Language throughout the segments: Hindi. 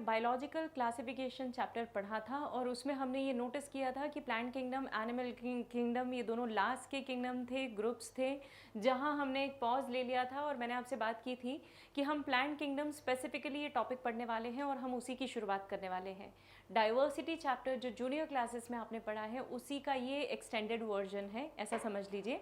बायोलॉजिकल क्लासिफिकेशन चैप्टर पढ़ा था और उसमें हमने ये नोटिस किया था कि प्लांट किंगडम, एनिमल किंगडम, ये दोनों लास्ट के किंगडम थे, ग्रुप्स थे, जहाँ हमने एक पॉज ले लिया था और मैंने आपसे बात की थी कि हम प्लांट किंगडम स्पेसिफिकली ये टॉपिक पढ़ने वाले हैं और हम उसी की शुरुआत करने वाले हैं। डाइवर्सिटी चैप्टर जो जूनियर क्लासेस में आपने पढ़ा है उसी का ये एक्सटेंडेड वर्जन है, ऐसा समझ लीजिए।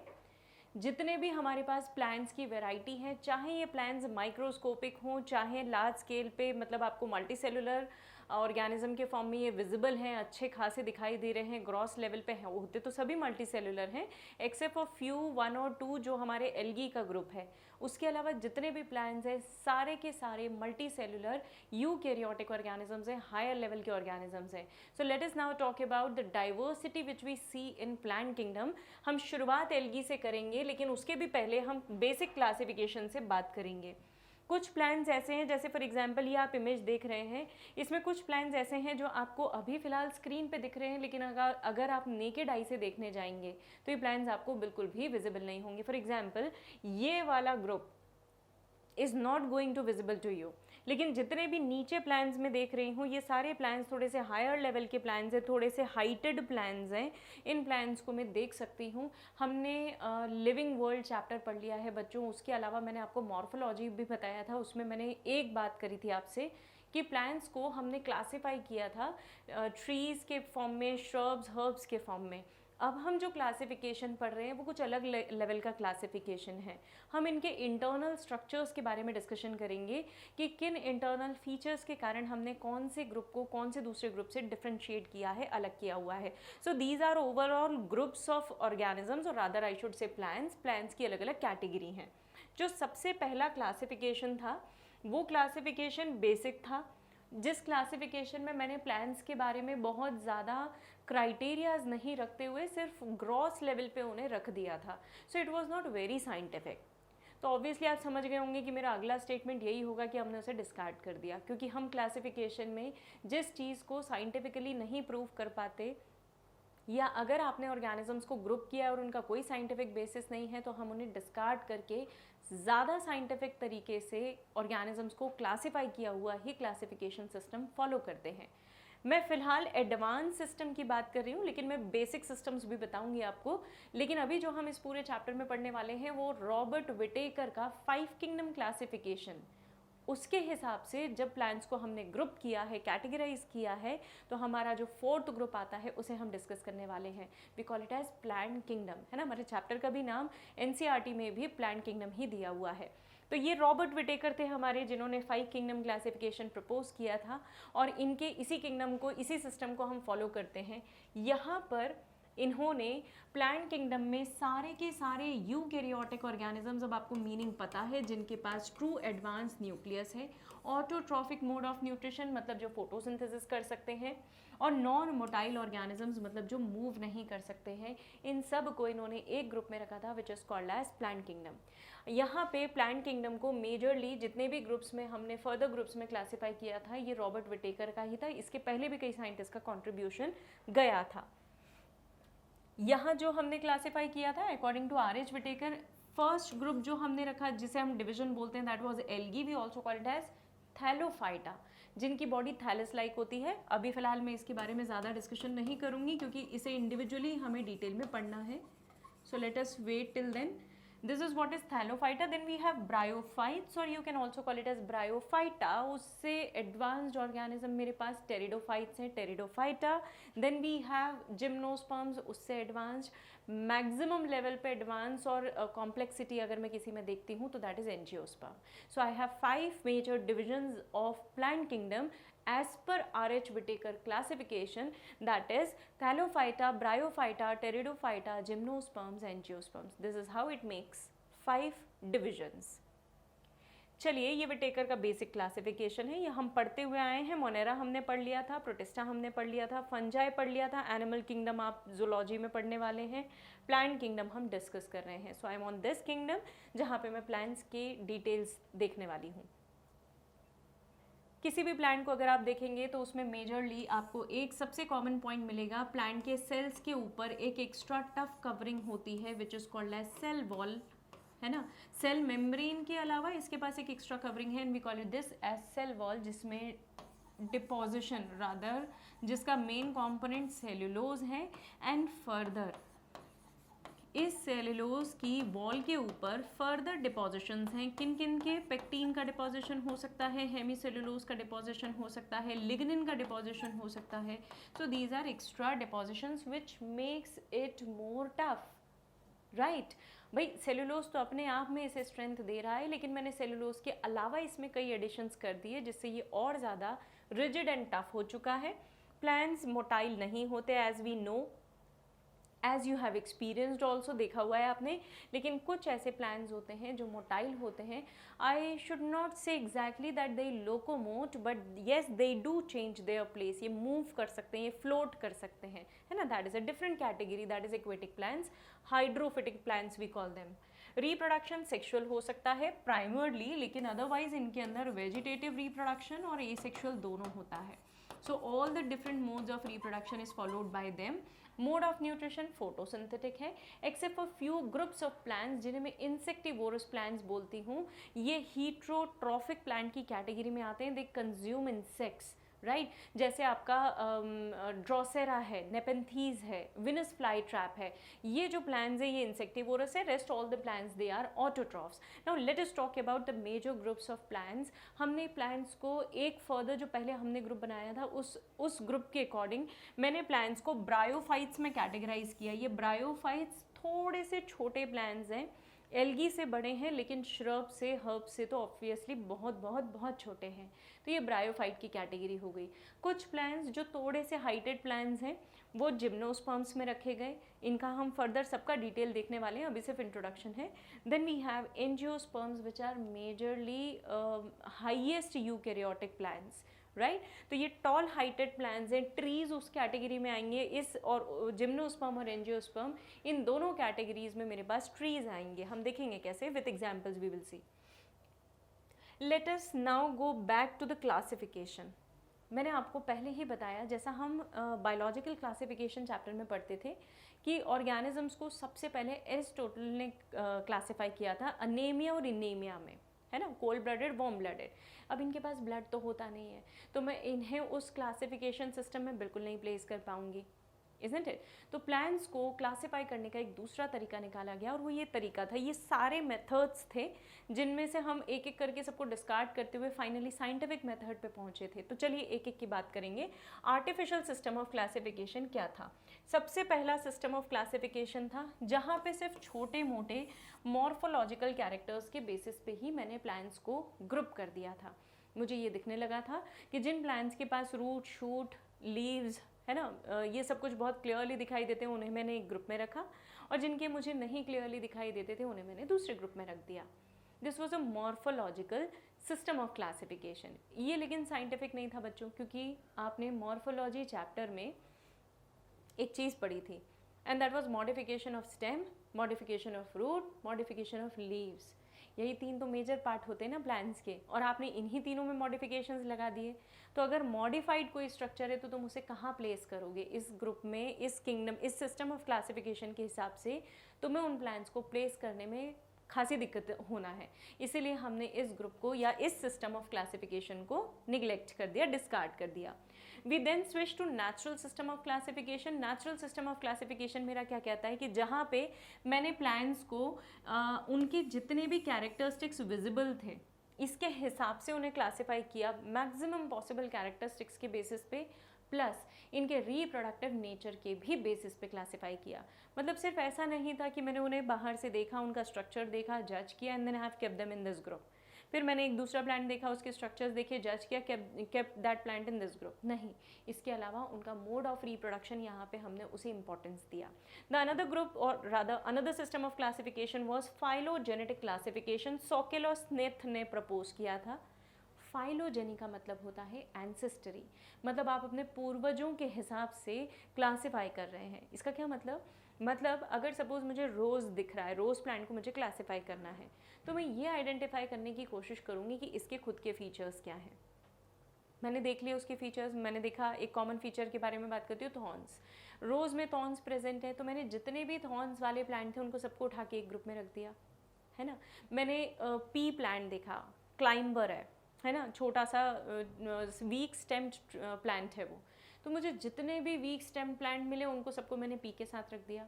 जितने भी हमारे पास प्लांट्स की वैरायटी हैं, चाहे ये प्लांट्स माइक्रोस्कोपिक हों, चाहे लार्ज स्केल पे मतलब आपको मल्टी सेलुलर ऑर्गेनिज्म के फॉर्म में ये विजिबल हैं, अच्छे खासे दिखाई दे रहे हैं, ग्रॉस लेवल पे हैं, होते तो सभी मल्टी सेलुलर हैं एक्सेप्ट फॉर फ्यू 1 और 2 जो हमारे एल्गी का ग्रुप है। उसके अलावा जितने भी प्लांट्स हैं सारे के सारे मल्टी सेलुलर यूकैरियोटिक ऑर्गेनिजम्स हैं, हायर लेवल के ऑर्गेनिजम्स हैं। So let us now talk about the diversity which we see in plant kingdom. हम शुरुआत एल्गी से करेंगे, लेकिन उसके भी पहले हम बेसिक क्लासिफिकेशन से बात करेंगे। कुछ प्लांट्स ऐसे हैं, जैसे फॉर एग्जांपल ये आप इमेज देख रहे हैं, इसमें कुछ प्लांट्स ऐसे हैं जो आपको अभी फ़िलहाल स्क्रीन पे दिख रहे हैं, लेकिन अगर आप नेकेड आई से देखने जाएंगे तो ये प्लांट्स आपको बिल्कुल भी विजिबल नहीं होंगे। फॉर एग्जांपल ये वाला group is not going to visible to you, लेकिन जितने भी नीचे प्लान्स में देख रही हूँ ये सारे प्लान्स थोड़े से हायर लेवल के प्लान्स हैं, थोड़े से हाइटेड प्लान्स हैं। इन प्लान्स को मैं देख सकती हूँ। हमने लिविंग वर्ल्ड चैप्टर पढ़ लिया है बच्चों, उसके अलावा मैंने आपको मॉर्फोलॉजी भी बताया था, उसमें मैंने एक बात करी थी आपसे कि प्लान्ट्स को हमने क्लासीफाई किया था ट्रीज़ के फॉर्म में, श्रब्स, हर्ब्स के फॉर्म में। अब हम जो क्लासिफिकेशन पढ़ रहे हैं वो कुछ अलग लेवल का क्लासिफिकेशन है। हम इनके इंटरनल स्ट्रक्चर्स के बारे में डिस्कशन करेंगे कि किन इंटरनल फीचर्स के कारण हमने कौन से ग्रुप को कौन से दूसरे ग्रुप से डिफ्रेंशिएट किया है, अलग किया हुआ है। So these are overall groups of organisms, और rather I should say plants की अलग अलग कैटेगरी हैं। जो सबसे पहला क्लासिफिकेशन था वो क्लासिफिकेशन बेसिक था, जिस क्लासिफिकेशन में मैंने प्लान्स के बारे में बहुत ज़्यादा क्राइटेरियाज नहीं रखते हुए सिर्फ ग्रॉस लेवल पे उन्हें रख दिया था। So it was not very scientific. तो ऑब्वियसली आप समझ गए होंगे कि मेरा अगला स्टेटमेंट यही होगा कि हमने उसे डिस्कार्ड कर दिया, क्योंकि हम क्लासिफिकेशन में जिस चीज़ को साइंटिफिकली नहीं प्रूव कर पाते, या अगर आपने ऑर्गेनिजम्स को ग्रुप किया और उनका कोई साइंटिफिक बेसिस नहीं है, तो हम उन्हें डिस्कार्ड करके ज़्यादा साइंटिफिक तरीके से ऑर्गेनिजम्स को क्लासीफाई किया हुआ ही क्लासिफिकेशन सिस्टम फॉलो करते हैं। मैं फ़िलहाल एडवांस सिस्टम की बात कर रही हूँ, लेकिन मैं बेसिक सिस्टम्स भी बताऊंगी आपको। लेकिन अभी जो हम इस पूरे चैप्टर में पढ़ने वाले हैं वो रॉबर्ट विटेकर का 5 किंगडम क्लासिफिकेशन, उसके हिसाब से जब प्लांट्स को हमने ग्रुप किया है, कैटेगराइज किया है, तो हमारा जो 4th ग्रुप आता है उसे हम डिस्कस करने वाले हैं। We call it as plant kingdom, है ना। हमारे चैप्टर का भी नाम एनसीईआरटी में भी प्लांट किंगडम ही दिया हुआ है। तो ये रॉबर्ट विटेकर थे हमारे, जिन्होंने 5 किंगडम क्लासिफिकेशन प्रपोज किया था, और इनके इसी किंगडम को, इसी सिस्टम को हम फॉलो करते हैं। यहाँ पर इन्होंने प्लांट किंगडम में सारे के सारे यूकैरियोटिक ऑर्गेनिजम्स, अब आपको मीनिंग पता है, जिनके पास ट्रू एडवांस न्यूक्लियस है, ऑटोट्रॉफिक मोड ऑफ न्यूट्रिशन मतलब जो फोटोसिंथेसिस कर सकते हैं, और नॉन मोटाइल ऑर्गेनिजम्स मतलब जो मूव नहीं कर सकते हैं, इन सब को इन्होंने एक ग्रुप में रखा था which is called as plant kingdom. यहाँ पे प्लांट किंगडम को मेजरली जितने भी ग्रुप्स में हमने फर्दर ग्रुप्स में क्लासीफाई किया था, ये रॉबर्ट विटेकर का ही था। इसके पहले भी कई साइंटिस्ट का कॉन्ट्रीब्यूशन गया था। यहाँ जो हमने क्लासीफाई किया था according to R H Whittaker, first group जो हमने रखा जिसे हम डिवीजन बोलते हैं, that was algae, we also call it as Thallophyta, जिनकी बॉडी थैलस लाइक होती है। अभी फिलहाल मैं इसके बारे में ज़्यादा डिस्कशन नहीं करूँगी, क्योंकि इसे इंडिविजुअली हमें डिटेल में पढ़ना है। So let us wait till then. This is what is Thallophyta. Then we have Bryophytes, or you can also call it as Bryophyta. उससे advanced organism मेरे पास Pteridophytes हैं, Pteridophyta. Then we have Gymnosperms, उससे advanced, maximum level पे advanced और complexity अगर मैं किसी में देखती हूँ तो that is Angiosperm. So I have 5 major divisions of plant kingdom as per R.H. Whitaker classification, that is Thallophyta, Bryophyta, Pteridophyta, Gymnosperms, Angiosperms. This is how it makes 5 divisions. चलिए, ये विटेकर का बेसिक क्लासिफिकेशन है, ये हम पढ़ते हुए आए हैं। मोनेरा हमने पढ़ लिया था, प्रोटिस्टा हमने पढ़ लिया था, फंजाई पढ़ लिया था, एनिमल किंगडम आप जूलॉजी में पढ़ने वाले हैं, प्लांट किंगडम हम डिस्कस कर रहे हैं। So I am on this kingdom, जहाँ पे मैं प्लांट्स की डिटेल्स देखने वाली हूँ। किसी भी प्लांट को अगर आप देखेंगे तो उसमें मेजरली आपको एक सबसे कॉमन पॉइंट मिलेगा, प्लांट के सेल्स के ऊपर एक एक्स्ट्रा टफ कवरिंग होती है which is called as cell wall, है ना। सेल मेम्ब्रेन के अलावा इसके पास एक एक्स्ट्रा कवरिंग है, and we call it this as cell wall, जिसमें डिपोजिशन रादर, जिसका मेन कंपोनेंट सेल्यूलोज है, एंड फर्दर इस सेल्यूलोज की वॉल के ऊपर फर्दर डिपोजिशंस हैं। किन किन के? पेक्टीन का डिपोजिशन हो सकता है, हेमी सेल्यूलोज का डिपोजिशन हो सकता है, लिग्निन का डिपोजिशन हो सकता है। So these are extra depositions which makes it more tough, right. भाई सेल्यूलोज तो अपने आप में इसे स्ट्रेंथ दे रहा है, लेकिन मैंने सेल्यूलोज के अलावा इसमें कई एडिशंस कर दिए जिससे ये और ज़्यादा रिजिड एंड टफ हो चुका है। प्लांट्स मोटाइल नहीं होते, as we know, as you have experienced also, देखा हुआ है आपने। लेकिन कुछ ऐसे प्लान्स होते हैं जो मोटाइल होते हैं। आई शुड नॉट से exactly that they locomote, but yes they do change their place. ये मूव कर सकते हैं, ये फ्लोट कर सकते हैं, है ना। That is a different category, that is aquatic plants, hydrophytic plants we call them. Reproduction sexual हो सकता है प्राइमरली, लेकिन अदरवाइज इनके अंदर वेजिटेटिव रिप्रोडक्शन और एसेक्सुअल दोनों होता है। So all the different modes of reproduction is followed by them. Mode of nutrition photosynthetic है, except for few groups of plants जिन्हें मैं insectivorous plants बोलती हूँ। ये heterotrophic plant की कैटेगरी में आते हैं। They consume insects, राइट जैसे आपका ड्रोसेरा है, नेपेंथीज है, विनस फ्लाई ट्रैप है। ये जो प्लांट्स है ये इंसेक्टिवोरस है, rest all the plants they are autotrophs. Now let us talk about the major groups of plants. हमने प्लांट्स को एक फर्दर जो पहले हमने ग्रुप बनाया था उस ग्रुप के अकॉर्डिंग मैंने प्लांट्स को ब्रायोफाइट्स में कैटेगराइज किया। ये ब्रायोफाइट्स थोड़े से छोटे प्लांट्स हैं, एल्गी से बड़े हैं, लेकिन श्रब से, हर्ब से तो ऑब्वियसली बहुत बहुत बहुत छोटे हैं। तो ये ब्रायोफाइट की कैटेगरी हो गई। कुछ प्लांट्स जो थोड़े से हाइटेड प्लांट्स हैं वो जिम्नोस्पर्म्स में रखे गए। इनका हम फर्दर सबका डिटेल देखने वाले हैं, अभी सिर्फ इंट्रोडक्शन है। Then we have angiosperms which are majorly highest eukaryotic plants, right तो ये टॉल हाइटेड प्लांट्स हैं। ट्रीज उस कैटेगरी में आएंगे, इस और जिम्नोस्पर्म और एंजियोस्पर्म इन दोनों कैटेगरीज में मेरे पास ट्रीज आएंगे। हम देखेंगे कैसे, with examples we will see. Let us now go back to the classification. मैंने आपको पहले ही बताया, जैसा हम बायोलॉजिकल क्लासिफिकेशन चैप्टर में पढ़ते थे कि ऑर्गेनिजम्स को सबसे पहले एरिस्टोटल ने क्लासिफाई किया था अनेमिया और इनेमिया में, है ना, कोल्ड ब्लडेड, वार्म ब्लडेड। अब इनके पास ब्लड तो होता नहीं है, तो मैं इन्हें उस क्लासिफिकेशन सिस्टम में बिल्कुल नहीं प्लेस कर पाऊंगी, इज़न्ट इट। तो प्लांट्स को क्लासिफाई करने का एक दूसरा तरीका निकाला गया और वो ये तरीका था, ये सारे मेथड्स थे जिनमें से हम एक एक करके सबको डिस्कार्ड करते हुए फाइनली साइंटिफिक मेथड पे पहुंचे थे। तो चलिए एक एक की बात करेंगे। आर्टिफिशियल सिस्टम ऑफ क्लासिफिकेशन क्या था? सबसे पहला सिस्टम ऑफ क्लासिफिकेशन था जहाँ पे सिर्फ छोटे मोटे मॉर्फोलॉजिकल कैरेक्टर्स के बेसिस पे ही मैंने प्लांट्स को ग्रुप कर दिया था। मुझे ये दिखने लगा था कि जिन प्लांट्स के पास रूट, शूट, लीव्स, है ना, ये सब कुछ बहुत क्लियरली दिखाई देते हैं, उन्हें मैंने एक ग्रुप में रखा, और जिनके मुझे नहीं क्लियरली दिखाई देते थे उन्हें मैंने दूसरे ग्रुप में रख दिया। This was a morphological system of classification. ये लेकिन साइंटिफिक नहीं था बच्चों, क्योंकि आपने मॉर्फोलॉजी चैप्टर में एक चीज़ पढ़ी थी, and that was modification of stem, modification of root, modification of leaves. यही तीन तो मेजर पार्ट होते हैं ना प्लांट्स के, और आपने इन्हीं तीनों में मॉडिफिकेशंस लगा दिए। तो अगर मॉडिफाइड कोई स्ट्रक्चर है तो तुम उसे कहाँ प्लेस करोगे? इस ग्रुप में, इस किंगडम, इस सिस्टम ऑफ क्लासिफिकेशन के हिसाब से तुम्हें उन प्लांट्स को प्लेस करने में खासी दिक्कत होना है। इसीलिए हमने इस ग्रुप को या इस सिस्टम ऑफ क्लासिफिकेशन को निगलेक्ट कर दिया, डिस्कार्ड कर दिया। We then switch to natural system of classification. Natural system of classification मेरा क्या कहता है कि जहाँ पे मैंने प्लांट्स को उनके जितने भी कैरेक्टरिस्टिक्स विजिबल थे इसके हिसाब से उन्हें क्लासिफाई किया, मैक्सिमम पॉसिबल कैरेक्टरिस्टिक्स के बेसिस पे, प्लस इनके रिप्रोडक्टिव नेचर के भी बेसिस पे क्लासिफाई किया। मतलब सिर्फ ऐसा नहीं था कि मैंने उन्हें बाहर से देखा, उनका स्ट्रक्चर देखा, जज किया, and then have kept them in this group. फिर मैंने एक दूसरा प्लांट देखा, उसके स्ट्रक्चर्स देखे, जज किया, kept that plant in this group. नहीं, इसके अलावा उनका मोड ऑफ रिप्रोडक्शन यहाँ पे हमने उसे इंपॉर्टेंस दिया। द अनदर ग्रुप और rather another system of classification was phylogenetic classification. Sokal और स्मिथ ने प्रपोज किया था। फाइलोजेनी का मतलब होता है एंसेस्टरी, मतलब आप अपने पूर्वजों के हिसाब से क्लासिफाई कर रहे हैं। इसका क्या मतलब अगर सपोज मुझे रोज़ दिख रहा है, रोज़ प्लांट को मुझे क्लासिफाई करना है, तो मैं ये आइडेंटिफाई करने की कोशिश करूँगी कि इसके खुद के फीचर्स क्या हैं। मैंने देख लिया उसके फीचर्स, मैंने देखा एक कॉमन फीचर के बारे में बात करती हूँ, थॉर्न्स। रोज़ में थॉर्न्स प्रेजेंट है, तो मैंने जितने भी थॉर्न्स वाले प्लांट थे उनको सबको उठा के एक ग्रुप में रख दिया, है ना। मैंने पी प्लांट देखा, क्लाइंबर है है ना, छोटा सा वीक स्टेम्ड प्लांट है वो। तो मुझे जितने भी वीक स्टेम प्लांट मिले उनको सबको मैंने पी के साथ रख दिया।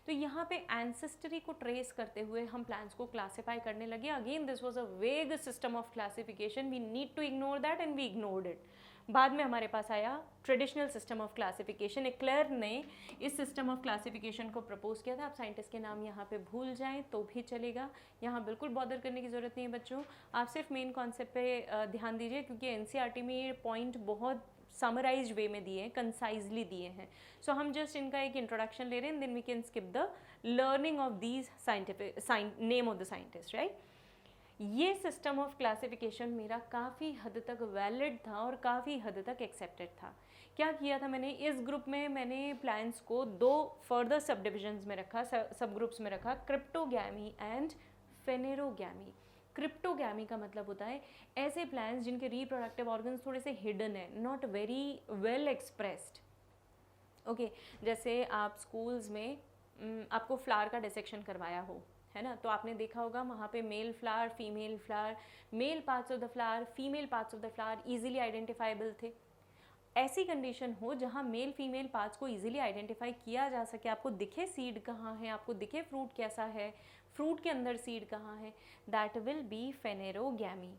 तो यहाँ पे एंसेस्टरी को ट्रेस करते हुए हम प्लांट्स को क्लासीफाई करने लगे। Again this was a vague system of classification, we need to ignore that and we ignored it. बाद में हमारे पास आया traditional system of classification. Eichler ने इस सिस्टम ऑफ क्लासिफिकेशन को प्रपोज किया था। आप साइंटिस्ट के नाम यहाँ पे भूल जाएं तो भी चलेगा, यहाँ बिल्कुल बॉदर करने की ज़रूरत नहीं है बच्चों। आप सिर्फ मेन कॉन्सेप्ट पे ध्यान दीजिए, क्योंकि एनसीईआरटी में ये पॉइंट बहुत समराइज्ड वे में दिए हैं, कंसाइजली दिए हैं। सो हम जस्ट इनका एक इंट्रोडक्शन ले रहे हैं, then we can skip the learning of these scientific name of the scientist, right. ये सिस्टम ऑफ क्लासिफिकेशन मेरा काफ़ी हद तक वैलिड था और काफ़ी हद तक एक्सेप्टेड था। क्या किया था मैंने, इस ग्रुप में मैंने प्लांट्स को 2 फर्दर सब डिविजन्स में रखा, सब ग्रुप्स में रखा, क्रिप्टोगैमी एंड फेनेरोगैमी। क्रिप्टोगैमी का मतलब होता है ऐसे प्लांट्स जिनके रिप्रोडक्टिव ऑर्गन्स थोड़े से हिडन है, not very well expressed. Okay, जैसे आप स्कूल्स में आपको फ्लावर का डिसेक्शन करवाया हो, है ना, तो आपने देखा होगा वहाँ पे male flower, male parts of the flower, female parts of the flower easily identifiable थे। ऐसी कंडीशन हो जहाँ मेल फीमेल पार्ट्स को इजीली आइडेंटिफाई किया जा सके, आपको दिखे सीड कहाँ है, आपको दिखे फ्रूट कैसा है, फ्रूट के अंदर सीड कहाँ है, that will be phanerogamae.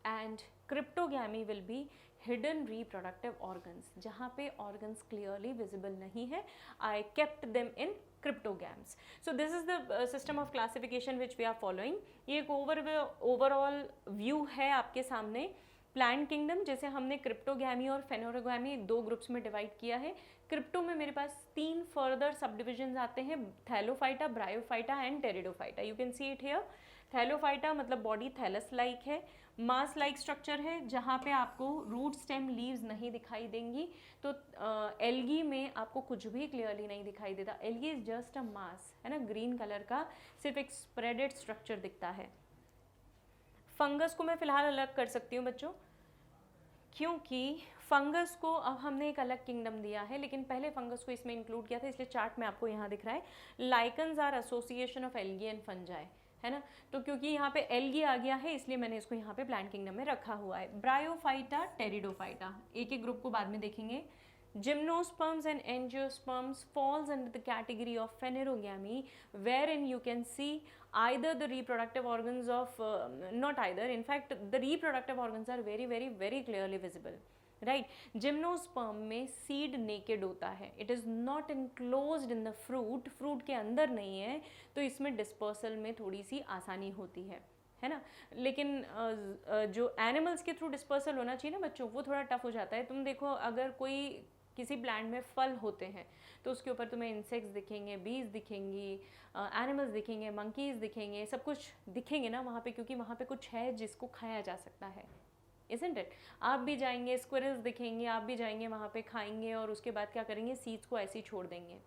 And cryptogamae will be hidden reproductive organs, जहाँ पे ऑर्गन्स क्लियरली विजिबल नहीं है। I kept them in cryptogams. So this is the system of classification which we are following. ये एक ओवरऑल व्यू है आपके सामने। प्लांट किंगडम जैसे हमने क्रिप्टोगैमी और फेनेरोगैमी 2 ग्रुप्स में डिवाइड किया है। क्रिप्टो में मेरे पास 3 फर्दर सब डिविजन्स आते हैं, Thallophyta, bryophyta and pteridophyta. You can see it here. Thallophyta मतलब बॉडी थैलस लाइक है, मास लाइक स्ट्रक्चर है, जहाँ पे आपको रूट स्टेम लीव्स नहीं दिखाई देंगी। तो एल्गी में आपको कुछ भी क्लियरली नहीं दिखाई देता। एल्गी इज जस्ट अ मास, है ना, ग्रीन कलर का, सिर्फ एक स्प्रेडेड स्ट्रक्चर दिखता है। फंगस को मैं फिलहाल अलग कर सकती हूँ बच्चों, क्योंकि फंगस को अब हमने एक अलग किंगडम दिया है, लेकिन पहले फंगस को इसमें इंक्लूड किया था, इसलिए चार्ट में आपको यहाँ दिख रहा है। Lichens are association of algae and fungi, है ना, तो क्योंकि यहाँ पे एल्गी आ गया है इसलिए मैंने इसको यहाँ पे प्लांट किंगडम में रखा हुआ है। ब्रायोफाइटा, टेरिडोफाइटा, एक एक ग्रुप को बाद में देखेंगे। Gymnosperms and angiosperms falls under the category of phanerogamy, wherein you can see either the reproductive organs of not either, in fact the reproductive organs are very clearly visible, right. Gymnosperm में seed naked होता है, it is not enclosed in the fruit, fruit के अंदर नहीं है, तो इसमें dispersal में थोड़ी सी आसानी होती है ना। लेकिन जो एनिमल्स के थ्रू डिस्पर्सल होना चाहिए ना बच्चों, वो थोड़ा टफ हो जाता है। तुम देखो अगर कोई किसी प्लांट में फल होते हैं तो उसके ऊपर तुम्हें इंसेक्ट्स दिखेंगे, बीज दिखेंगी, एनिमल्स दिखेंगे, मंकीज़ दिखेंगे, सब कुछ दिखेंगे ना वहाँ पे, क्योंकि वहाँ पे कुछ है जिसको खाया जा सकता है, isn't it? आप भी जाएंगे, स्क्विरल्स दिखेंगे, आप भी जाएंगे वहाँ पे, खाएंगे और उसके बाद क्या करेंगे, सीड्स को ऐसे ही छोड़ देंगे।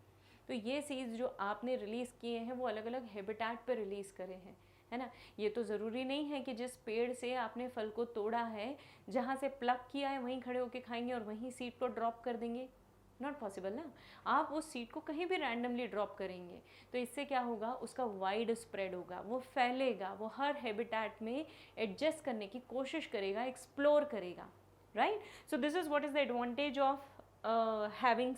तो ये सीड्स जो आपने रिलीज़ किए हैं वो अलग अलग हैबिटेट पर रिलीज़ करे हैं, है ना। ये तो ज़रूरी नहीं है कि जिस पेड़ से आपने फल को तोड़ा है, जहाँ से प्लक किया है वहीं खड़े होके खाएंगे और वहीं सीड को ड्रॉप कर देंगे, नॉट पॉसिबल ना। आप उस सीड को कहीं भी रैंडमली ड्रॉप करेंगे तो इससे क्या होगा, उसका वाइड स्प्रेड होगा, वो फैलेगा, वो हर हैबिटेट में एडजस्ट करने की कोशिश करेगा, एक्सप्लोर करेगा, right. So this is what is the advantage of having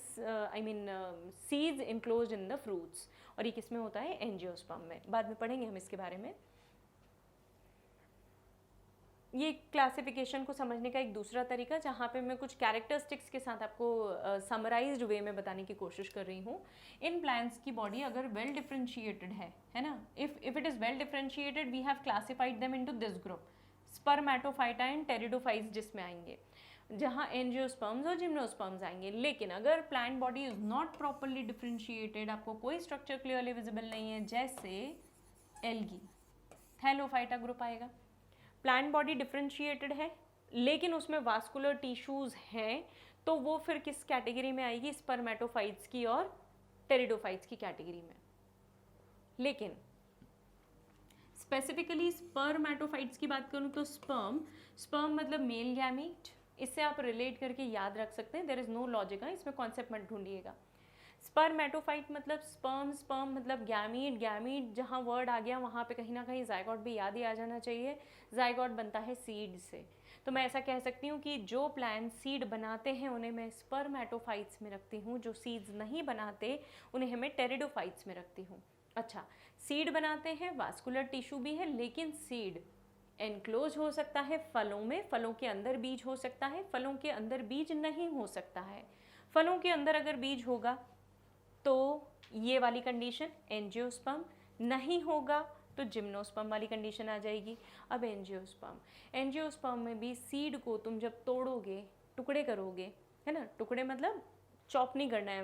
seeds enclosed in the fruits. और ये किस में होता है, एंजियोस्पर्म में, बाद में पढ़ेंगे हम इसके बारे में। ये क्लासिफिकेशन को समझने का एक दूसरा तरीका, जहाँ पे मैं कुछ कैरेक्टरिस्टिक्स के साथ आपको समराइज्ड वे में बताने की कोशिश कर रही हूँ। इन प्लांट्स की बॉडी अगर वेल डिफरेंशिएटेड है ना, if it is well differentiated we have classified them into this group, spermatophyta and pteridophytes जिसमें आएंगे, जहाँ एंजियोस्पर्म्स और जिम्नोस्पर्म्स आएंगे। लेकिन अगर plant body is not properly differentiated, आपको कोई स्ट्रक्चर क्लियरली विजिबल नहीं है, जैसे एल्गी, थैलोफाइटा ग्रुप आएगा। प्लांट बॉडी डिफरेंशिएटेड है लेकिन उसमें वास्कुलर टिश्यूज हैं, तो वो फिर किस कैटेगरी में आएगी, स्पर्मेटोफाइट्स की और टेरिडोफाइट्स की कैटेगरी में। लेकिन स्पेसिफिकली स्पर्मेटोफाइट्स की बात करूँ तो स्पर्म मतलब मेल गैमीट, इससे आप रिलेट करके याद रख सकते हैं, देयर इज नो लॉजिक, इसमें कॉन्सेप्ट मत ढूंढिएगा। स्पर्मेटोफाइट मतलब स्पर्म, स्पर्म मतलब गैमीट, गैमीट जहाँ वर्ड आ गया वहाँ पे कहीं ना कहीं जाइगोट भी याद ही आ जाना चाहिए। जाइगोट बनता है सीड से, तो मैं ऐसा कह सकती हूँ कि जो प्लांट सीड बनाते हैं उन्हें मैं स्पर्मेटोफाइट्स में रखती हूँ, जो सीड्स नहीं बनाते उन्हें मैं टेरिडोफाइट्स में रखती हूँ। अच्छा, सीड बनाते हैं, वास्कुलर टिश्यू भी है, लेकिन सीड एनक्लोज हो सकता है फलों में, फलों के अंदर बीज हो सकता है, फलों के अंदर बीज नहीं हो सकता है। फलों के अंदर अगर बीज होगा तो ये वाली कंडीशन एंजियोस्पर्म, नहीं होगा तो जिम्नोस्पर्म वाली कंडीशन आ जाएगी। अब एंजियोस्पर्म में भी सीड को तुम जब तोड़ोगे, टुकड़े करोगे, है ना, टुकड़े मतलब चॉप नहीं करना है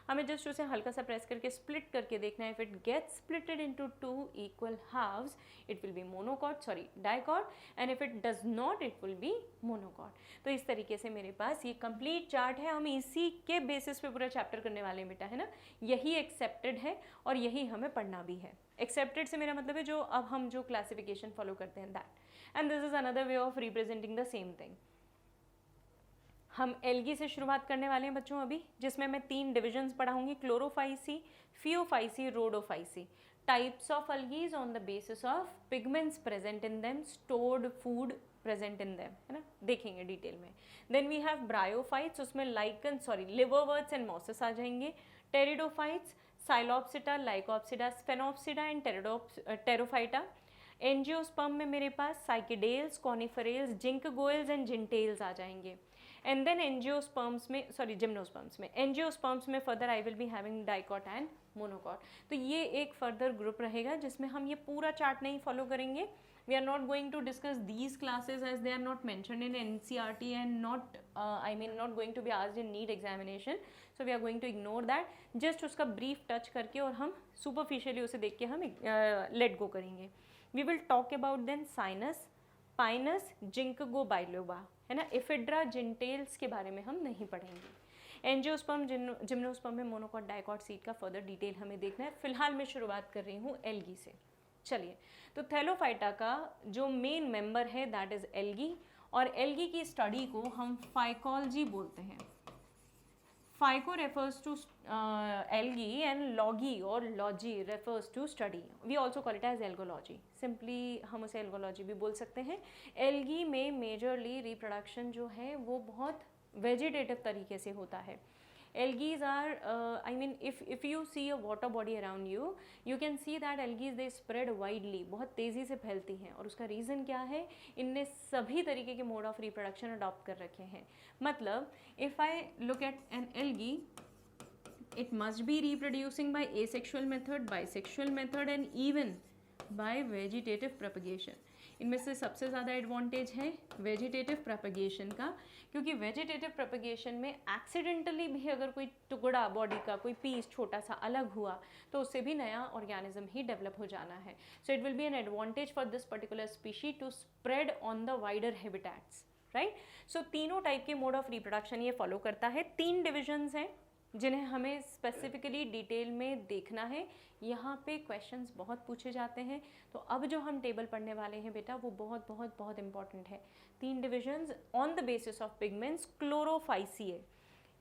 हमें जस्ट उसे हल्का सा प्रेस करके स्प्लिट करके देखना है। If it gets splitted into 2 equal halves it will be dicot, and if it does not it will be monocot. तो इस तरीके से मेरे पास ये कंप्लीट चार्ट है, हम इसी के बेसिस पे पूरा चैप्टर करने वाले हैं बेटा, है ना। यही एक्सेप्टेड है और यही हमें पढ़ना भी है। एक्सेप्टेड से मेरा मतलब है जो अब हम जो क्लासिफिकेशन फॉलो करते हैं that, and this is another way of representing the same thing. हम एल्गी से शुरुआत करने वाले हैं बच्चों अभी, जिसमें मैं 3 डिविजन्स पढ़ाऊंगी, Chlorophyceae, Phaeophyceae, Rhodophyceae. Types of algaes on the basis of pigments present in them, stored food present in them, है ना, देखेंगे डिटेल में। देन वी हैव ब्रायोफाइट्स, उसमें लिवरवर्ट्स एंड मॉसेस आ जाएंगे। Pteridophytes, Psilopsida, Lycopsida, Sphenopsida and Pterophyta. Angiosperm में मेरे पास साइकिडेल्स, कॉनिफरेल्स, जिंकगोयल्स एंड जिंटेल्स आ जाएंगे। एंड देन जिम्नोस्पर्म्स में further I will be having dicot and monocot. तो ये एक फर्दर ग्रुप रहेगा जिसमें हम ये पूरा चार्ट नहीं फॉलो करेंगे। We are not going to discuss these classes as they are not mentioned in NCERT and not not going to be asked in NEET examination, so we are going to ignore that. Just उसका ब्रीफ टच करके और हम सुपरफिशियली उसे देख के हम लेट गो करेंगे। We will talk about then Cycas, Pinus, Ginkgo biloba, है ना। इफिड्रा, जिंटेल्स के बारे में हम नहीं पढ़ेंगे। एंजियोस्पर्म, जिम्नोस्पर्म में मोनोकॉट, डाइकॉट, सीड का फर्दर डिटेल हमें देखना है। फिलहाल मैं शुरुआत कर रही हूँ एल्गी से। चलिए, तो थैलोफाइटा का जो मेन मेंबर है दैट इज एल्गी, और एल्गी की स्टडी को हम फाइकोलॉजी बोलते हैं। Phyco refers to algae and logy or logy refers to study. We also call it as algology. Simply हम उसे algology भी बोल सकते हैं। एल्गी में मेजरली रिप्रोडक्शन जो है वो बहुत वेजिटेटिव तरीके से होता है। Algae are if you see a water body around you, you can see that algae they spread widely, बहुत तेज़ी से फैलती हैं। और उसका रीज़न क्या है, इनने सभी तरीके के मोड ऑफ रिप्रोडक्शन अडॉप्ट कर रखे हैं। मतलब if I look at an algae, it must be reproducing by asexual method, bisexual method and even by vegetative propagation. इनमें से सबसे ज़्यादा एडवांटेज है वेजिटेटिव प्रोपगेशन का, क्योंकि वेजिटेटिव प्रोपगेशन में एक्सीडेंटली भी अगर कोई टुकड़ा बॉडी का, कोई पीस छोटा सा अलग हुआ तो उससे भी नया ऑर्गेनिज्म ही डेवलप हो जाना है। So it will be an advantage for this particular species to spread on the wider habitats, right. So तीनों टाइप के मोड ऑफ रिप्रोडक्शन ये फॉलो करता है। 3 डिविजन्स हैं जिन्हें हमें स्पेसिफिकली डिटेल में देखना है। यहाँ पे क्वेश्चंस बहुत पूछे जाते हैं, तो अब जो हम टेबल पढ़ने वाले हैं बेटा वो बहुत बहुत बहुत इंपॉर्टेंट है। 3 divisions on the basis of pigments, Chlorophyceae,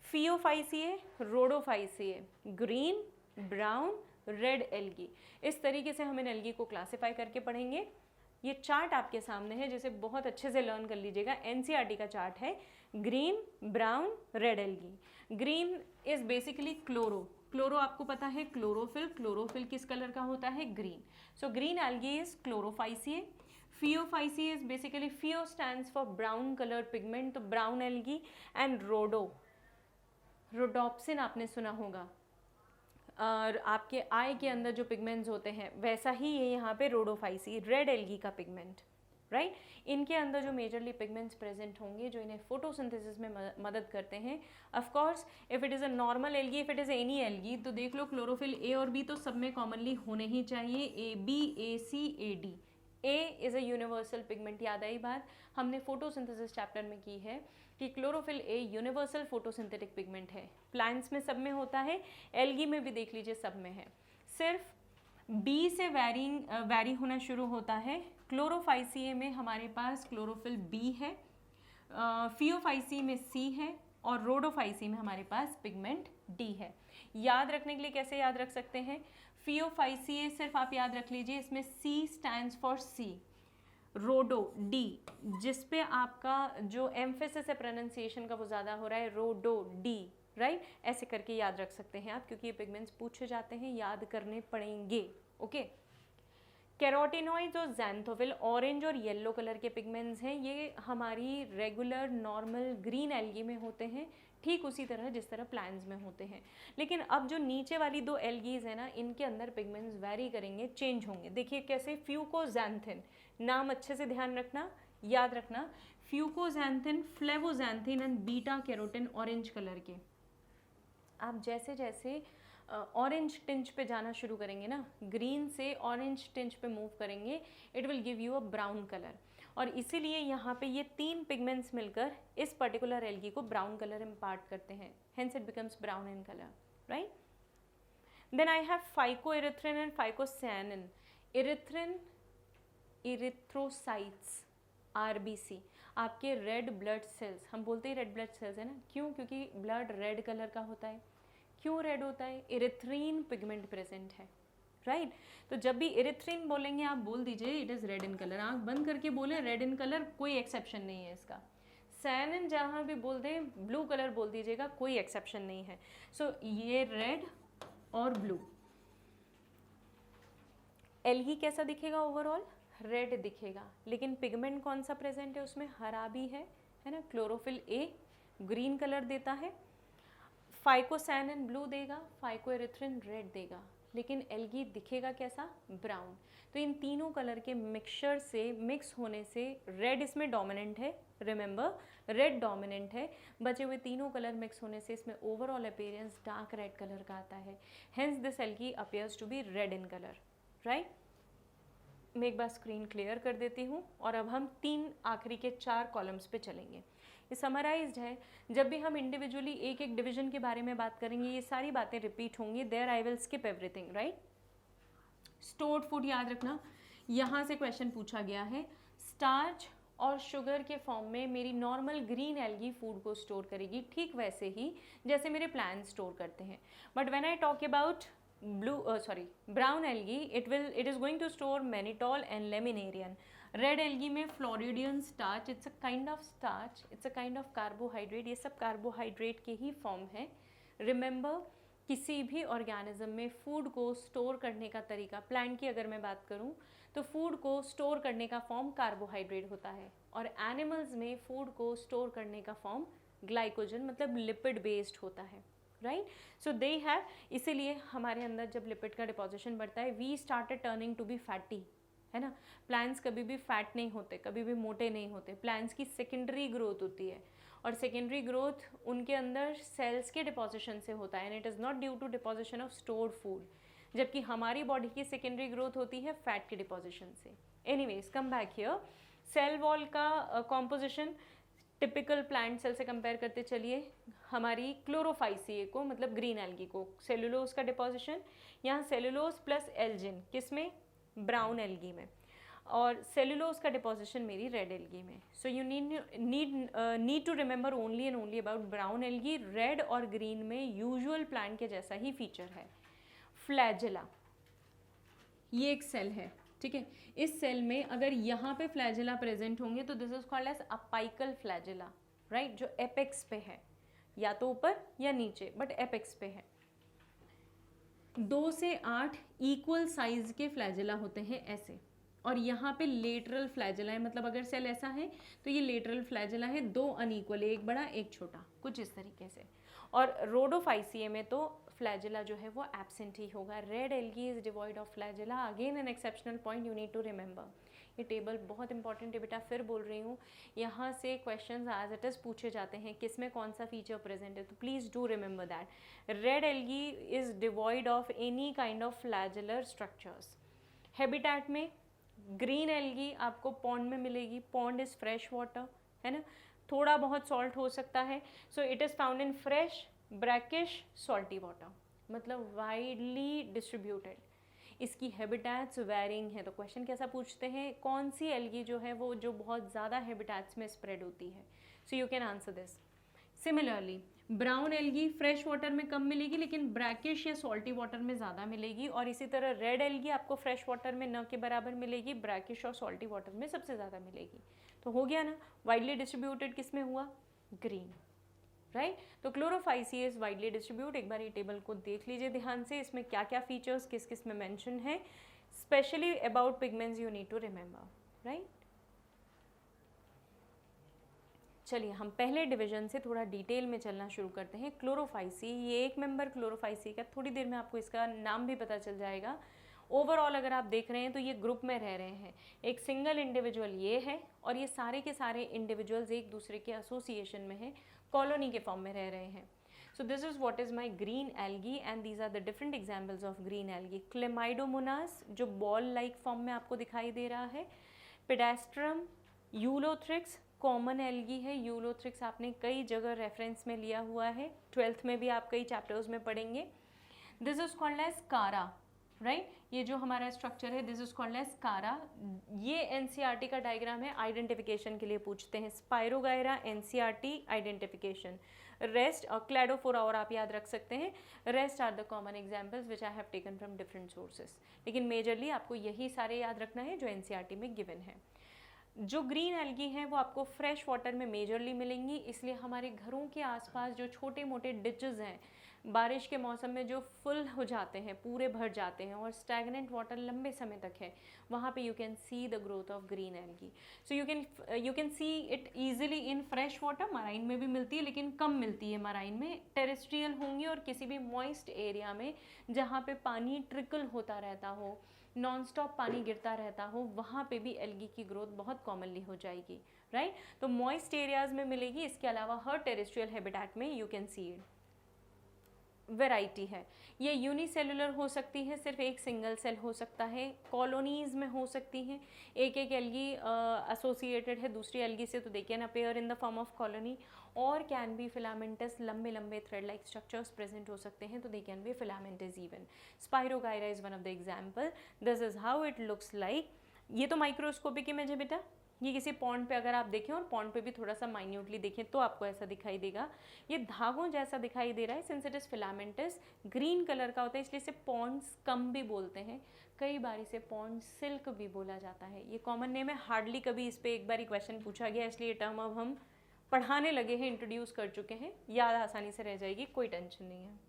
Phaeophyceae, Rhodophyceae, green, brown, red algae. इस तरीके से हम इन एल्गी को क्लासीफाई करके पढ़ेंगे। ये चार्ट आपके सामने है जिसे बहुत अच्छे से लर्न कर लीजिएगा। NCERT का चार्ट है, green, brown, red algae. Green is basically chloro आपको पता है, क्लोरोफिल किस कलर का होता है, green. So green algae is Chlorophyceae. Phaeophyceae is basically, phaeo stands for brown colour pigment, तो ब्राउन एल्गी। एंड रोडोप्सिन आपने सुना होगा, और आपके आई के अंदर जो पिगमेंट्स होते हैं वैसा ही ये यहाँ पे रोडोफाइसी, रेड एल्गी का पिगमेंट, राइट। इनके अंदर जो मेजरली पिगमेंट्स प्रेजेंट होंगे जो इन्हें फोटोसिंथेसिस में मदद करते हैं। Of course if it is a normal algae, if it is any algae, तो देख लो क्लोरोफिल ए और बी तो सब में कॉमनली होने ही चाहिए, AB, AC, AD। A is a universal pigment, याद आई बात हमने फोटोसिंथेसिस चैप्टर में की है कि chlorophyll a universal photosynthetic pigment है। प्लांट्स में सब में होता है, एल्गी में भी देख लीजिए सब में है। सिर्फ बी से वैरी होना शुरू होता है। क्लोरोफाइसिए में हमारे पास क्लोरोफिल बी है, फियोफाइसी में सी है, और रोडोफाइसी में हमारे पास पिगमेंट डी है। याद रखने के लिए कैसे याद रख सकते हैं, फियोफाइसिए सिर्फ आप याद रख लीजिए, इसमें सी स्टैंड्स फॉर सी, रोडो डी, जिस पे आपका जो एम्फेसिस है प्रोनाउंसिएशन का वो ज़्यादा हो रहा है, रोडो डी, राइट, ऐसे करके याद रख सकते हैं आप, क्योंकि ये पिगमेंट्स पूछे जाते हैं, याद करने पड़ेंगे। ओके, कैरोटिनॉइड्स और ज़ैंथोफिल ऑरेंज और येलो कलर के पिगमेंट्स हैं, ये हमारी रेगुलर नॉर्मल ग्रीन एल्गी में होते हैं, ठीक उसी तरह जिस तरह प्लांट्स में होते हैं। लेकिन अब जो नीचे वाली दो एल्गीज है ना, इनके अंदर पिगमेंट्स वेरी करेंगे, चेंज होंगे। देखिए कैसे, फ्यूकोजैंथिन, नाम अच्छे से ध्यान रखना, याद रखना, fucoxanthin, flavoxanthin and beta carotene orange colour के। आप जैसे जैसे ऑरेंज टिंच पे जाना शुरू करेंगे ना, ग्रीन से ऑरेंज टिंच पे मूव करेंगे, it will give you a brown colour. और इसीलिए यहाँ पे ये तीन पिगमेंट्स मिलकर इस पर्टिकुलर एल्गी को ब्राउन कलर इम्पार्ट करते हैं, hence it becomes brown in colour, right. Then I have phycoerythrin and phycocyanin. Erythrin, erythrocytes, RBC, आपके रेड ब्लड सेल्स, हम बोलते हैं रेड ब्लड सेल्स है ना, क्यों, क्योंकि ब्लड रेड कलर का होता है। क्यों रेड होता है, इरिथ्रीन पिगमेंट प्रेजेंट है, राइट। तो जब भी इरिथ्रीन बोलेंगे आप बोल दीजिए it is red in colour, आंख बंद करके बोले रेड इन कलर, कोई एक्सेप्शन नहीं है इसका। सैनिन जहाँ भी बोल दें ब्लू कलर बोल दीजिएगा, कोई एक्सेप्शन नहीं है। सो ये रेड और ब्लू। एल्गी कैसा दिखेगा, ओवरऑल रेड दिखेगा, लेकिन पिगमेंट कौन सा प्रेजेंट है उसमें, हरा भी है ना, क्लोरोफिल ए ग्रीन कलर देता है, फाइकोसैनिन ब्लू देगा, फाइकोइरिथ्रिन रेड देगा, लेकिन एल्गी दिखेगा कैसा, ब्राउन। तो इन तीनों कलर के मिक्सचर से, मिक्स होने से, रेड इसमें डोमिनेंट है, रिमेंबर रेड डोमिनेंट है, बचे हुए तीनों कलर मिक्स होने से इसमें overall appearance dark red colour का आता है, hence this algae appears to be red in colour, right. मैं एक बार स्क्रीन क्लियर कर देती हूँ और अब हम तीन आखिरी के 4 कॉलम्स पे चलेंगे। ये समराइज्ड है, जब भी हम इंडिविजुअली एक एक डिवीजन के बारे में बात करेंगे ये सारी बातें रिपीट होंगी, there I will skip everything, right. Stored food याद रखना, यहाँ से क्वेश्चन पूछा गया है, स्टार्च और शुगर के फॉर्म में मेरी नॉर्मल ग्रीन एल्गी फूड को स्टोर करेगी, ठीक वैसे ही जैसे मेरे प्लांट्स स्टोर करते हैं। But when I talk about brown algae, it is going to store mannitol and laminarian. Red algae में floridean starch, it's a kind of starch, it's a kind of carbohydrate, ये सब कार्बोहाइड्रेट के ही फॉर्म है। रिमेंबर, किसी भी ऑर्गेनिज्म में फूड को स्टोर करने का तरीका, प्लांट की अगर मैं बात करूं तो फूड को स्टोर करने का फॉर्म कार्बोहाइड्रेट होता है, और एनिमल्स में फूड को स्टोर करने का फॉर्म ग्लाइकोजन मतलब लिपिड बेस्ड होता है, राइट। सो दे हैव, इसीलिए हमारे अंदर जब लिपिड का डिपोजिशन बढ़ता है we started turning to be fatty, है ना। प्लांट्स कभी भी फैट नहीं होते, कभी भी मोटे नहीं होते, प्लांट्स की सेकेंडरी ग्रोथ होती है, और सेकेंडरी ग्रोथ उनके अंदर सेल्स के डिपोजिशन से होता है, and it is not due to deposition of stored food, जबकि हमारी बॉडी की सेकेंडरी ग्रोथ होती है फैट के डिपोजिशन से। Anyways, come back here, cell wall का कॉम्पोजिशन टिपिकल प्लांट सेल से कंपेयर करते चलिए, हमारी क्लोरोफाइसिए को मतलब ग्रीन एल्गी को, सेलुलोज का डिपोजिशन, यहाँ सेलुलोज प्लस एल्जिन, किसमें, ब्राउन एल्गी में, और सेलुलोज का डिपोजिशन मेरी रेड एल्गी में। So you need to remember only and only about brown algae, red और ग्रीन में यूजुअल प्लांट के जैसा ही फीचर है। फ्लैजेला, ये एक सेल है, ठीक है, इस सेल में अगर यहाँ पे फ्लैजेला प्रेजेंट होंगे तो this is called as apical flagella, right, जो एपेक्स पे है, या तो ऊपर या नीचे, बट एपेक्स पे है। 2 से 8 इक्वल साइज के फ्लैजेला होते हैं ऐसे, और यहाँ पे लेटरल फ्लैजेला है, मतलब अगर सेल ऐसा है तो ये लेटरल फ्लैजेला है, 2 अनइक्वल, एक बड़ा एक छोटा, कुछ इस तरीके से। और रोडोफाइसिए में तो फ्लैजेला जो है वो एब्सेंट ही होगा। Red algae is devoid of flagella, again an exceptional point you need to remember. ये टेबल बहुत इंपॉर्टेंट है बेटा, फिर बोल रही हूँ, यहाँ से क्वेश्चंस एज इट इज़ पूछे जाते हैं, किसमें कौन सा फीचर प्रेजेंट है, तो please do remember that. Red algae is devoid of any kind of flagellar structures. Habitat में ग्रीन एल्गी आपको पॉन्ड में मिलेगी, पॉन्ड इज़ फ्रेश वाटर, है ना, थोड़ा बहुत सॉल्ट हो सकता है, so it is found in fresh brackish salty water, मतलब वाइडली डिस्ट्रीब्यूटेड। इसकी हैबिटेट्स वेरिंग है, तो क्वेश्चन कैसा पूछते हैं, कौन सी एल्गी जो है वो जो बहुत ज़्यादा हैबिटेट्स में स्प्रेड होती है, so you can answer this. Similarly brown algae fresh water में कम मिलेगी लेकिन ब्रैकिश या सॉल्टी वाटर में ज़्यादा मिलेगी, और इसी तरह रेड एल्गी आपको फ्रेश वाटर में न के बराबर मिलेगी, ब्रैकिश और सॉल्टी वाटर में सबसे ज़्यादा मिलेगी। तो हो गया ना, वाइडली डिस्ट्रीब्यूटेड किस में हुआ, ग्रीन, राइट। तो क्लोरोफाइसी इज वाइडली डिस्ट्रीब्यूट। एक बार ये टेबल को देख लीजिए ध्यान से, इसमें क्या क्या फीचर्स किस किस में मेंशन है, specially about pigments you need to remember, right. चलिए हम पहले डिवीजन से थोड़ा डिटेल में चलना शुरू करते हैं। क्लोरोफाइसी, ये एक मेंबर क्लोरोफाइसी का, थोड़ी देर में आपको इसका नाम भी पता चल जाएगा। ओवरऑल अगर आप देख रहे हैं तो ये ग्रुप में रह रहे हैं, एक सिंगल इंडिविजुअल ये है और ये सारे के सारे इंडिविजुअल्स एक दूसरे के एसोसिएशन में हैं, कॉलोनी के फॉर्म में रह रहे हैं। So this is what is my green algae and these are the different examples of green algae. Chlamydomonas जो बॉल लाइक फॉर्म में आपको दिखाई दे रहा है, पेडास्ट्रम, यूलोथ्रिक्स कॉमन एल्गी है। यूलोथ्रिक्स आपने कई जगह रेफरेंस में लिया हुआ है, 12th में भी आप कई चैप्टर्स में पढ़ेंगे। दिस इज कॉल्ड एज कारा, राइट। ये जो हमारा स्ट्रक्चर है दिस इज कॉल्ड एज कारा। ये एनसीईआरटी का डायग्राम है, आइडेंटिफिकेशन के लिए पूछते हैं। स्पाइरोगायरा एनसीईआरटी आइडेंटिफिकेशन, रेस्ट और क्लैडोफोरा और आप याद रख सकते हैं। Rest are the common examples which I have taken from different sources, लेकिन मेजरली आपको यही सारे याद रखना है जो एनसीईआरटी में गिवन है। जो ग्रीन एल्गी हैं वो आपको फ्रेश वाटर में मेजरली मिलेंगी, इसलिए हमारे घरों के आसपास जो छोटे मोटे डिचेस हैं बारिश के मौसम में जो फुल हो जाते हैं, पूरे भर जाते हैं और स्टैगनेंट वाटर लंबे समय तक है, वहाँ पे you can see the growth of green algae. So you can see it easily in fresh water, marine में भी मिलती है लेकिन कम मिलती है मराइन में, टेरेस्ट्रियल होंगी और किसी भी मॉइस्ट एरिया में जहाँ पे पानी ट्रिकल होता रहता हो, नॉन स्टॉप पानी गिरता रहता हो, वहाँ पे भी एल्गी की ग्रोथ बहुत कॉमनली हो जाएगी, राइट। तो मॉइस्ट एरियाज में मिलेगी, इसके अलावा हर टेरेस्ट्रियल हैबिटेट में you can see it. Variety है, ये यूनिसेलुलर हो सकती है, सिर्फ एक सिंगल सेल हो सकता है, कॉलोनीज में हो सकती हैं, एक एक एल्गी एसोसिएटेड है दूसरी एल्गी से तो they can appear in the form of colony, और कैन बी फिलामेंटस, लंबे लंबे थ्रेड लाइक स्ट्रक्चर्स प्रेजेंट हो सकते हैं तो they can be filamentous even. Spirogyra is one of the example, this is how it looks like. ये तो माइक्रोस्कोपिक इमेज है बेटा, ये किसी पॉन्ड पे अगर आप देखें और पॉन्ड पे भी थोड़ा सा माइन्यूटली देखें तो आपको ऐसा दिखाई देगा, ये धागों जैसा दिखाई दे रहा है। Since it is filamentous, green colour का होता है इसलिए इसे पॉन्ड्स कम भी बोलते हैं, कई बार इसे पॉन्ड सिल्क भी बोला जाता है। ये कॉमन नेम है, हार्डली कभी इस पर एक बार क्वेश्चन पूछा गया, इसलिए ये टर्म अब हम पढ़ाने लगे हैं, इंट्रोड्यूस कर चुके हैं, याद आसानी से रह जाएगी, कोई टेंशन नहीं है।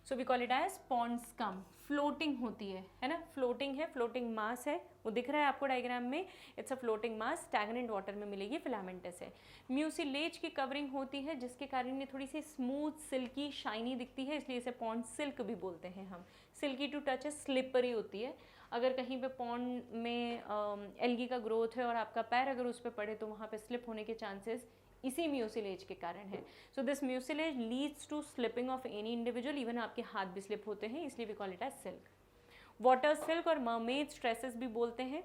So we call it as pond scum, floating होती है ना, फ्लोटिंग है, फ्लोटिंग मास है, वो दिख रहा है आपको डायग्राम में, it's a floating mass, stagnant water में मिलेगी, फिलामेंटस है। म्यूसिलेज की कवरिंग होती है जिसके कारण ये थोड़ी सी स्मूथ सिल्की शाइनी दिखती है, इसलिए इसे पॉन्ड सिल्क भी बोलते हैं हम। सिल्की टू टच है, स्लिपरी होती है, अगर कहीं पे पॉन्ड में एल्गी का ग्रोथ है और आपका पैर अगर उस पर पड़े तो वहाँ पे स्लिप होने के चांसेस इसी म्यूसिलेज के कारण है। So this mucilage leads to slipping of any individual, even आपके हाथ भी स्लिप होते हैं, इसलिए we call it as silk. Water silk और मरमेड स्ट्रेसेस भी बोलते हैं।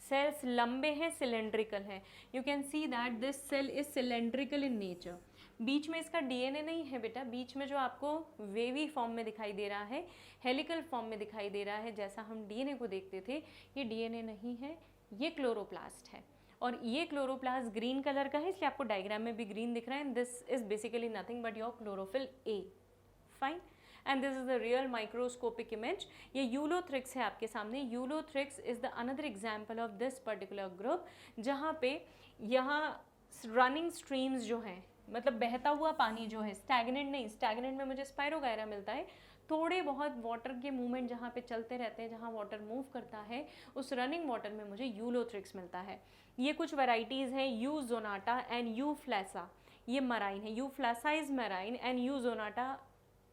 सेल्स लंबे हैं, सिलेंड्रिकल हैं, you can see that this cell is cylindrical in nature. बीच में इसका डीएनए नहीं है बेटा, बीच में जो आपको वेवी फॉर्म में दिखाई दे रहा है, हेलिकल फॉर्म में दिखाई दे रहा है, जैसा हम डीएनए को देखते थे, ये डीएनए नहीं है, ये क्लोरोप्लास्ट है, और ये क्लोरोप्लास्ट ग्रीन कलर का है, इसलिए आपको डायग्राम में भी ग्रीन दिख रहा है। This is basically nothing but your chlorophyll A, fine. And this is the real microscopic image. ये यूलोथ्रिक्स है आपके सामने, Ulothrix is the another example of this particular group, जहाँ पे यहाँ रनिंग स्ट्रीम्स जो हैं, मतलब बहता हुआ पानी जो है, स्टैग्नेंट नहीं, स्टैग्नेंट में मुझे स्पाइरोगायरा मिलता है, थोड़े बहुत वाटर के मूवमेंट जहाँ पे चलते रहते हैं, जहाँ वाटर मूव करता है, उस रनिंग वाटर में मुझे यूलोथ्रिक्स मिलता है। ये कुछ वैराइटीज़ हैं, U zonata and U flacca, ये मराइन है, U flacca is marine and U zonata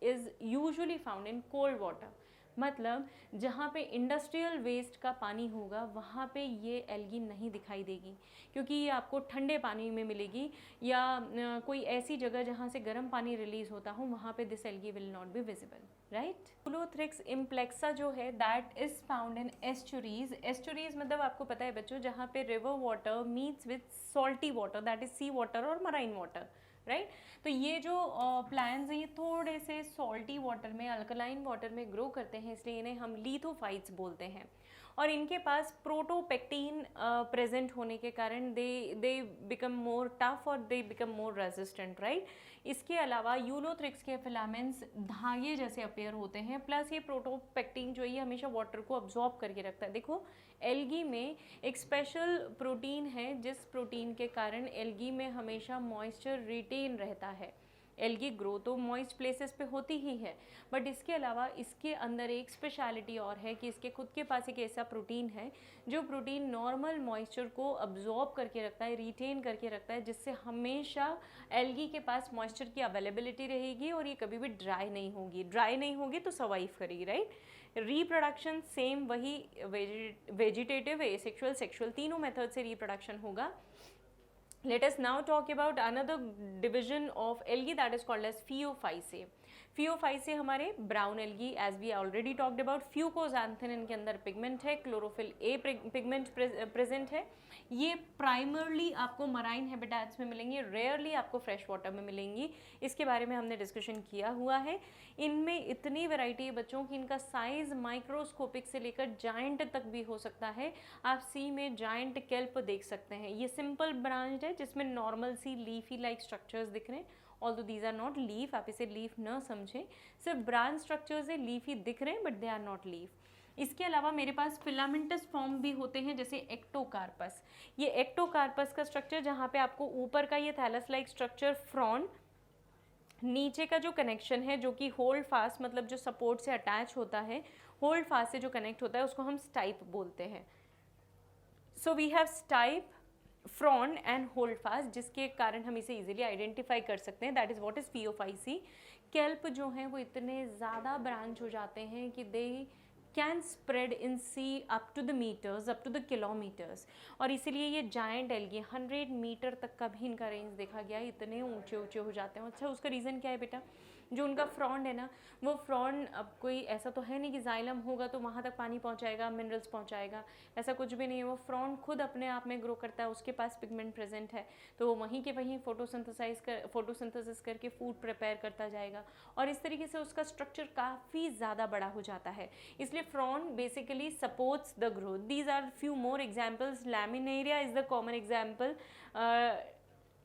is usually found in cold water, मतलब जहाँ पे इंडस्ट्रियल वेस्ट का पानी होगा वहाँ पे ये एल्गी नहीं दिखाई देगी, क्योंकि ये आपको ठंडे पानी में मिलेगी, या कोई ऐसी जगह जहाँ से गर्म पानी रिलीज होता हो, वहाँ पे this algae will not be visible, right. Ulothrix implexa जो है that is found in estuaries. Estuaries मतलब आपको पता है बच्चों, जहाँ पे river water meets with salty water, that is sea water और मराइन वाटर, राइट। तो ये जो प्लांट्स हैं ये थोड़े से सॉल्टी वाटर में, अल्कलाइन वाटर में ग्रो करते हैं, इसलिए इन्हें हम लिथोफाइट्स बोलते हैं। और इनके पास प्रोटोपेक्टिन प्रेजेंट होने के कारण दे बिकम मोर टफ और they become more resistant, right. इसके अलावा यूलोथ्रिक्स के फिलामेंट्स धागे जैसे अपीयर होते हैं, प्लस ये प्रोटोपेक्टिन जो ये हमेशा वाटर को अब्जॉर्ब करके रखता है। देखो एल्गी में एक स्पेशल प्रोटीन है जिस प्रोटीन के कारण एल्गी में हमेशा मॉइस्चर रिटेन रहता है। एल्गी ग्रो तो मॉइस्ट प्लेसेस पे होती ही है, बट इसके अलावा इसके अंदर एक स्पेशलिटी और है कि इसके खुद के पास एक ऐसा प्रोटीन है जो प्रोटीन नॉर्मल मॉइस्चर को अब्जॉर्ब करके रखता है, रिटेन करके रखता है, जिससे हमेशा एल्गी के पास मॉइस्चर की अवेलेबिलिटी रहेगी और ये कभी भी ड्राई नहीं होगी तो सर्वाइव करेगी, राइट। रिप्रोडक्शन सेम वही वेजिटेटिव, एसेक्सुअल, सेक्सुअल तीनों मेथड से रिप्रोडक्शन होगा। Let us now talk about another division of algae that is called as Phaeophyceae. Phaeophyceae हमारे brown algae as we already talked about. Fucoxanthin इनके अंदर पिगमेंट है, क्लोरोफिल ए पिगमेंट प्रेजेंट है। ये प्राइमरली आपको मराइन हैबिटेट्स में मिलेंगी, रेयरली आपको फ्रेश वाटर में मिलेंगी। इसके बारे में हमने डिस्कशन किया हुआ है। इनमें इतनी वैरायटी है बच्चों की इनका साइज माइक्रोस्कोपिक से लेकर जायंट तक भी हो सकता है। आप सी में जायंट केल्प देख सकते हैं। ये सिंपल ब्रांच है जिसमें normal sea leafy like structures दिख रहे हैं, although these are not leaf, आप इसे लीफ न समझें, सिर्फ ब्रांच स्ट्रक्चर्स है, लीफी दिख रहे हैं but they are not leaf. इसके अलावा मेरे पास फिलामेंटस फॉर्म भी होते हैं जैसे एक्टोकार्पस। ये एक्टोकार्पस का स्ट्रक्चर जहाँ पे आपको ऊपर का ये थैलस लाइक स्ट्रक्चर फ्रॉन, नीचे का जो कनेक्शन है जो कि होल्ड फास्ट मतलब जो सपोर्ट से अटैच होता है, होल्ड फास्ट से जो कनेक्ट होता है उसको हम स्टाइप बोलते हैं। So we have stipe, frond and holdfast, जिसके कारण हम इसे इजीली आइडेंटिफाई कर सकते हैं। That is what is phaeophyceae. Kelp जो हैं वो इतने ज़्यादा ब्रांच हो जाते हैं कि they can spread in sea up to the meters, up to the kilometers, और इसीलिए ये जायंट एल्गी 100 मीटर तक का भी इनका रेंज देखा गया है, इतने ऊंचे ऊंचे हो जाते हैं। अच्छा उसका रीज़न क्या है बेटा, जो उनका फ्रॉन्ड है ना, वो फ्रॉन्ड अब कोई ऐसा तो है नहीं कि जाइलम होगा तो वहाँ तक पानी पहुँचाएगा, मिनरल्स पहुँचाएगा, ऐसा कुछ भी नहीं है। वो फ्रॉन्ड खुद अपने आप में ग्रो करता है, उसके पास पिगमेंट प्रेजेंट है, तो वो वहीं के वहीं फोटोसिंथेसिस करके फूड प्रिपेयर करता जाएगा, और इस तरीके से उसका स्ट्रक्चर काफ़ी ज़्यादा बड़ा हो जाता है। इसलिए frond basically supports the growth. These are few more examples. Laminaria is the common example,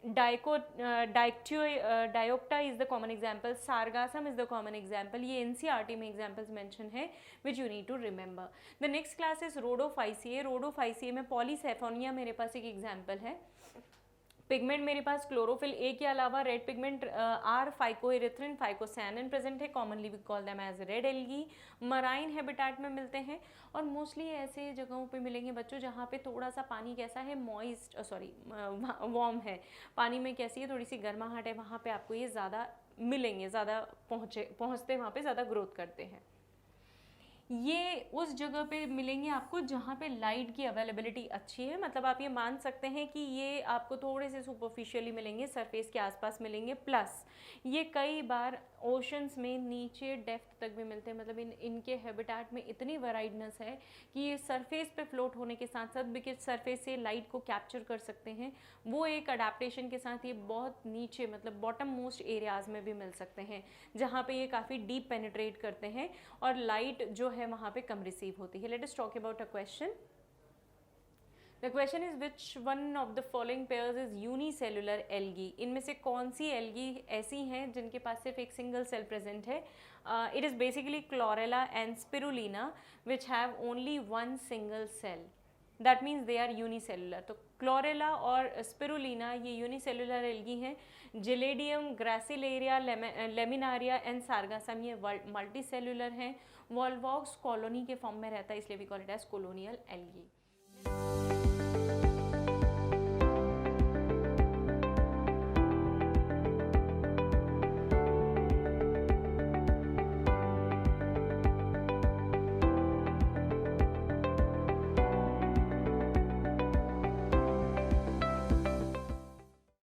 Dictyota is the common example, Sargassum is the common example. ये एनसीईआरटी में एग्जाम्पल्स मेंशन है which you need to remember. The next class is Rhodophyceae. Rhodophyceae में पॉलीसेफोनिया मेरे पास एक एग्जाम्पल है। पिगमेंट मेरे पास क्लोरोफिल ए के अलावा red pigment are phycoerythrin, phycocyanin present है, commonly we call them as red algae. Marine habitat में मिलते हैं और मोस्टली ऐसे जगहों पे मिलेंगे बच्चों जहाँ पे थोड़ा सा पानी कैसा है, मॉइस्ट वार्म है, पानी में कैसी है, थोड़ी सी गर्माहट है, वहाँ पे आपको ये ज़्यादा मिलेंगे, ज़्यादा पहुँचते वहाँ पे ज़्यादा ग्रोथ करते हैं। ये उस जगह पे मिलेंगे आपको जहाँ पे लाइट की अवेलेबिलिटी अच्छी है, मतलब आप ये मान सकते हैं कि ये आपको थोड़े से सुपरफिशियली मिलेंगे, सरफेस के आसपास मिलेंगे, प्लस ये कई बार ओशंस में नीचे डेप्थ तक भी मिलते हैं। मतलब इनके हैबिटेट में इतनी वेराइडनेस है कि ये सरफेस पे फ्लोट होने के साथ साथ बिकॉज सरफेस से लाइट को कैप्चर कर सकते हैं, वो एक अडेप्टेशन के साथ ये बहुत नीचे मतलब बॉटम मोस्ट एरियाज़ में भी मिल सकते हैं जहाँ पे ये काफ़ी डीप पेनिट्रेट करते हैं और लाइट जो है वहाँ पे कम रिसीव होती है। Late us talk about a question. The question is which one of the following pairs is unicellular algae. इनमें से कौन सी एल्गी ऐसी हैं जिनके पास सिर्फ एक सिंगल सेल प्रेजेंट है? It is basically Chlorella and Spirulina which have only one single cell, that means they are unicellular. तो क्लोरेला और स्पिरुलिना ये यूनिसेलुलर एल्गी हैं। Gelidium, Gracilaria, Laminaria and Sargassum ये मल्टी सेलुलर हैं। वॉल्वॉक्स कॉलोनी के फॉर्म में रहता है, इसलिए we call it as colonial algae.